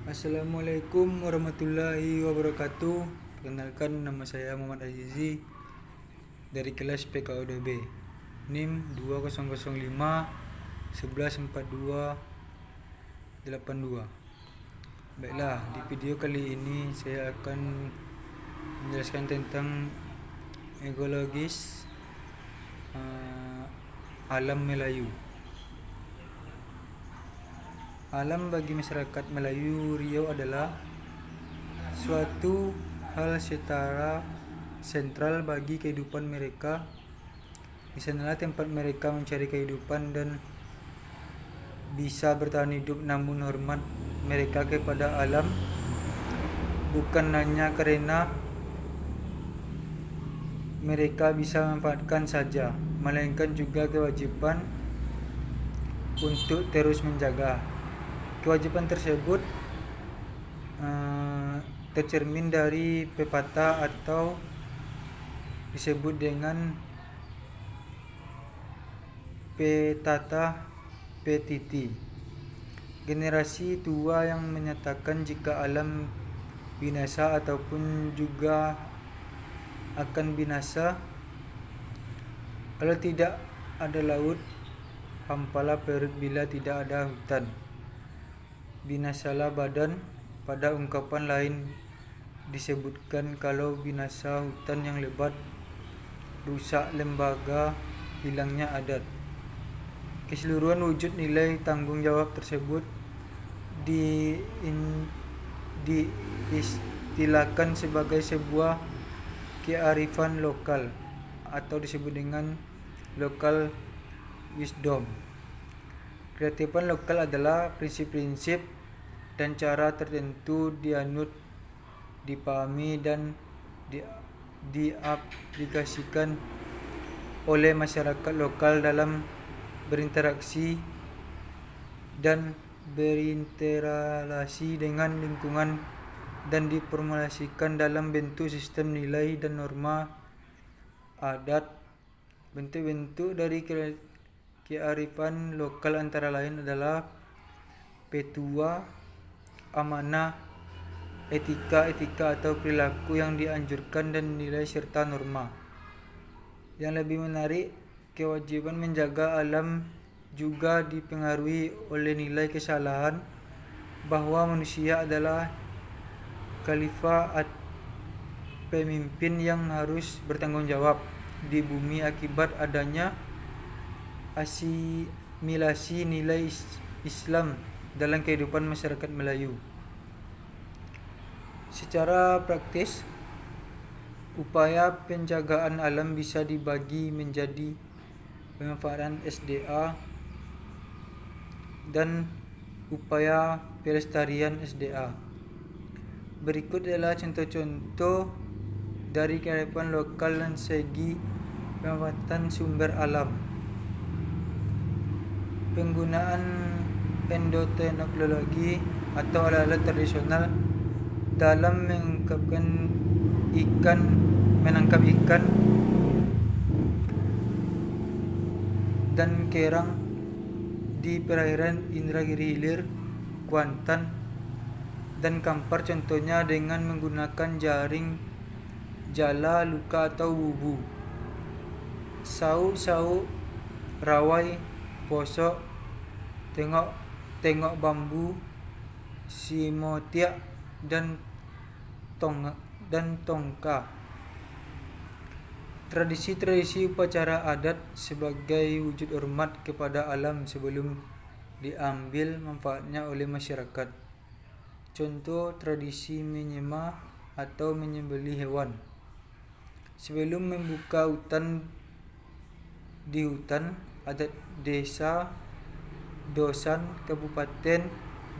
Assalamualaikum warahmatullahi wabarakatuh. Perkenalkan, nama saya Muhammad Azizi dari kelas PKODB. NIM 2005 114282. Baiklah, di video kali ini saya akan menjelaskan tentang ekologis alam Melayu. Alam bagi masyarakat Melayu Riau adalah suatu hal secara sentral bagi kehidupan mereka. Di sanalah tempat mereka mencari kehidupan dan bisa bertahan hidup, namun hormat mereka kepada alam bukan hanya karena mereka bisa memanfaatkan saja, melainkan juga kewajiban untuk terus menjaga. Kewajiban tersebut tercermin dari pepatah atau disebut dengan petata petiti. Generasi tua yang menyatakan jika alam binasa ataupun juga akan binasa kalau tidak ada laut, hampalah perut bila tidak ada hutan. Binasalah badan. Pada ungkapan lain disebutkan kalau binasa hutan yang lebat, rusak lembaga, hilangnya adat. Keseluruhan wujud nilai tanggung jawab tersebut diistilahkan sebagai sebuah kearifan lokal atau disebut dengan local wisdom. Kearifan lokal adalah prinsip-prinsip dan cara tertentu dianut, dipahami dan diaplikasikan oleh masyarakat lokal dalam berinteraksi dan berinteraksi dengan lingkungan dan diformulasikan dalam bentuk sistem nilai dan norma adat. Bentuk-bentuk dari kearifan lokal antara lain adalah petua, amanah, etika atau perilaku yang dianjurkan dan nilai serta norma. Yang lebih menarik, kewajiban menjaga alam juga dipengaruhi oleh nilai kesalahan bahwa manusia adalah khalifah pemimpin yang harus bertanggung jawab di bumi akibat adanya asimilasi nilai Islam dalam kehidupan masyarakat Melayu. Secara praktis, upaya penjagaan alam bisa dibagi menjadi pemanfaatan SDA dan upaya pelestarian SDA. Berikut adalah contoh-contoh dari kearifan lokal dan segi pemanfaatan sumber alam. Penggunaan endoteknologi atau alat-alat tradisional dalam menangkap ikan dan kerang di perairan Indragiri Hilir, Kuantan, dan Kampar, contohnya dengan menggunakan jaring, jala, luka atau bubu, sauk, rawai, posok, tengok bambu, simotiak dan tongka. Tradisi-tradisi upacara adat sebagai wujud hormat kepada alam sebelum diambil manfaatnya oleh masyarakat. Contoh tradisi menyembah atau menyembelih hewan. Sebelum membuka hutan di hutan adat desa Dosan, Kabupaten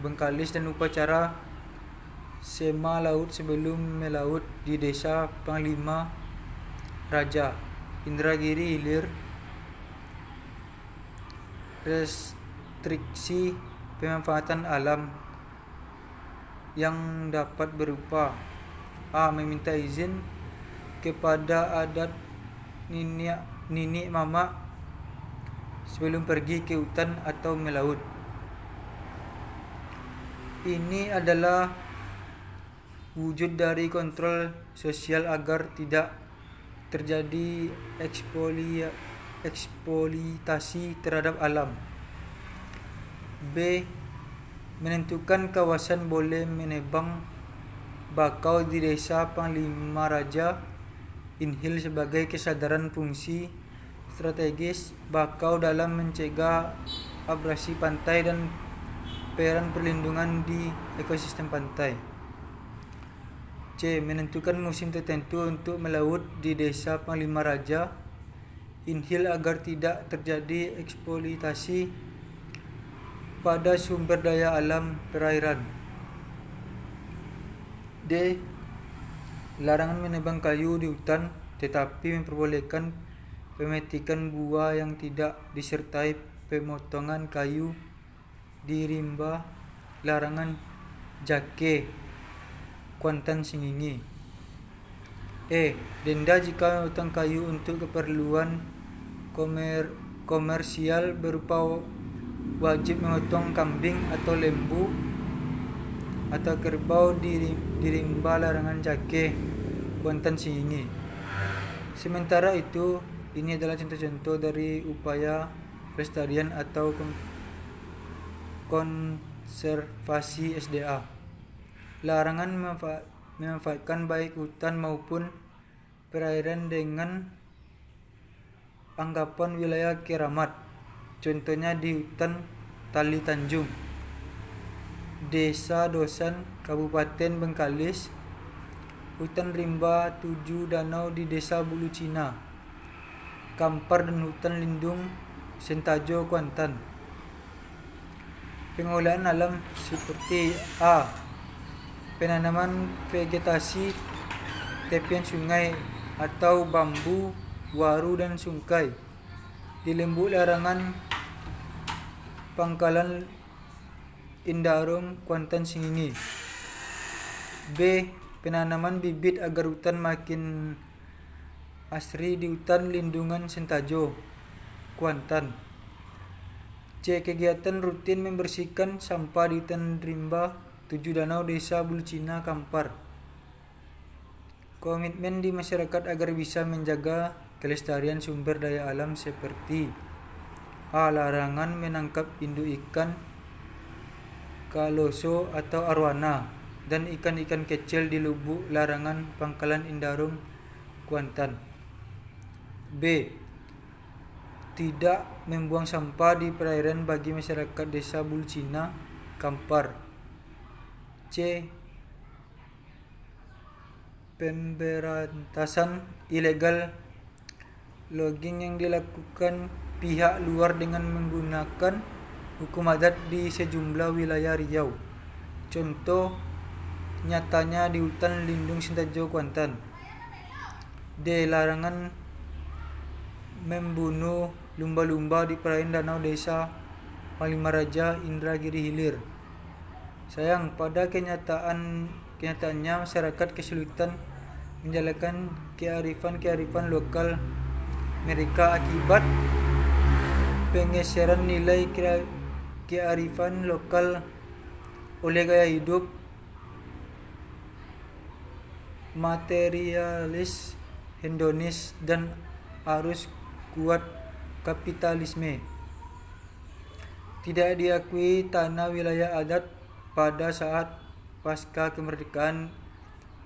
Bengkalis, dan upacara sema laut sebelum melaut di desa Panglima Raja, Indragiri Hilir. Restriksi pemanfaatan alam yang dapat berupa meminta izin kepada adat nenek mama sebelum pergi ke hutan atau melaut. Ini adalah wujud dari kontrol sosial agar tidak terjadi eksploitasi terhadap alam. B. Menentukan kawasan boleh menebang bakau di desa Panglima Raja Inhil sebagai kesadaran fungsi strategis bakau dalam mencegah abrasi pantai dan peran perlindungan di ekosistem pantai. C. Menentukan musim tertentu untuk melaut di desa Panglima Raja Inhil agar tidak terjadi eksploitasi pada sumber daya alam perairan. D. Larangan menebang kayu di hutan, tetapi memperbolehkan pemetikan buah yang tidak disertai pemotongan kayu di rimba. Larangan jake Kuantan Singingi. E. Denda jika memotong kayu untuk keperluan komersial berupa wajib memotong kambing atau lembu atau kerbau di rimba. Larangan jake Kuantan Singingi. Sementara itu, ini adalah contoh-contoh dari upaya pelestarian atau konservasi SDA. Larangan memanfaatkan baik hutan maupun perairan dengan anggapan wilayah keramat. Contohnya di hutan Tali Tanjung, Desa Dosan, Kabupaten Bengkalis, hutan rimba 7 danau di Desa Bulu Cina, Kampar, dan hutan lindung Sentajo, Kuantan. Pengolahan alam seperti A. Penanaman vegetasi tepian sungai atau bambu, waru, dan sungkai di lembut. Larangan Pangkalan Indarung, Kuantan Singingi. B. Penanaman bibit agar hutan makin asri di hutan lindungan Sentajo, Kuantan. C. Kegiatan rutin membersihkan sampah di hutan rimba 7 danau Desa Bulu Cina, Kampar. Komitmen di masyarakat agar bisa menjaga kelestarian sumber daya alam seperti A. Larangan menangkap induk ikan kaloso atau arwana dan ikan-ikan kecil di lubuk. Larangan Pangkalan Indarung, Kuantan. B. Tidak membuang sampah di perairan bagi masyarakat Desa Bulu Cina, Kampar. C. Pemberantasan ilegal logging yang dilakukan pihak luar dengan menggunakan hukum adat di sejumlah wilayah Riau. Contoh nyatanya di hutan lindung Sentajo, Kuantan. D. Larangan membunuh lumba-lumba di perairan danau Desa Panglima Raja Indragiri Hilir. Sayang, pada kenyataannya masyarakat kesulitan menjalankan kearifan lokal mereka akibat penggeseran nilai kearifan lokal oleh gaya hidup materialis, hedonis, dan arus kuat kapitalisme. Tidak diakui tanah wilayah adat pada saat pasca kemerdekaan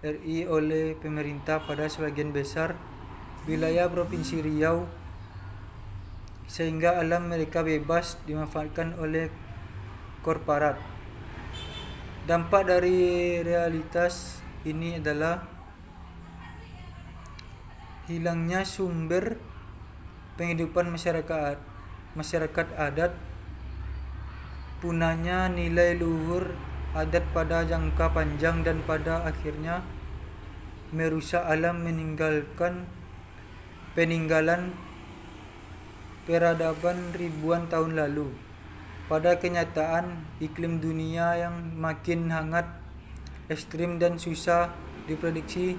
RI oleh pemerintah pada sebagian besar wilayah Provinsi Riau, sehingga alam mereka bebas dimanfaatkan oleh korporat. Dampak dari realitas ini adalah hilangnya sumber penghidupan masyarakat adat, punahnya nilai luhur adat pada jangka panjang, dan pada akhirnya merusak alam peninggalan peradaban ribuan tahun lalu. Pada kenyataan, iklim dunia yang makin hangat, ekstrim, dan susah diprediksi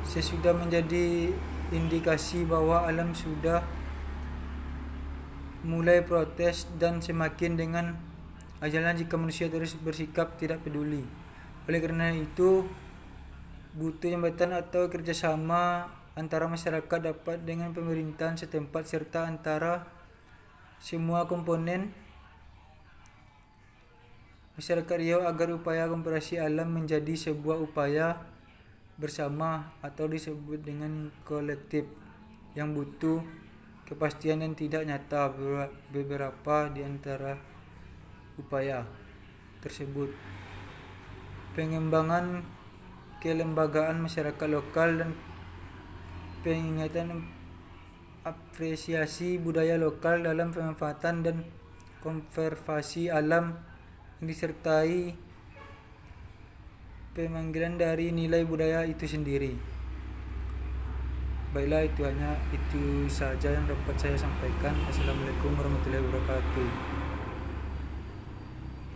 sesudah menjadi indikasi bahwa alam sudah mulai protes dan semakin dengan ajalnya jika manusia terus bersikap tidak peduli. Oleh karena itu, butuh jembatan atau kerjasama antara masyarakat dapat dengan pemerintahan setempat serta antara semua komponen masyarakat Riau agar upaya konservasi alam menjadi sebuah upaya bersama atau disebut dengan kolektif yang butuh kepastian dan tidak nyata. Beberapa di antara upaya tersebut: pengembangan kelembagaan masyarakat lokal dan peningkatan apresiasi budaya lokal dalam pemanfaatan dan konservasi alam yang disertai pemanggilan dari nilai budaya itu sendiri. Baiklah, itu saja yang dapat saya sampaikan. Assalamualaikum warahmatullahi wabarakatuh.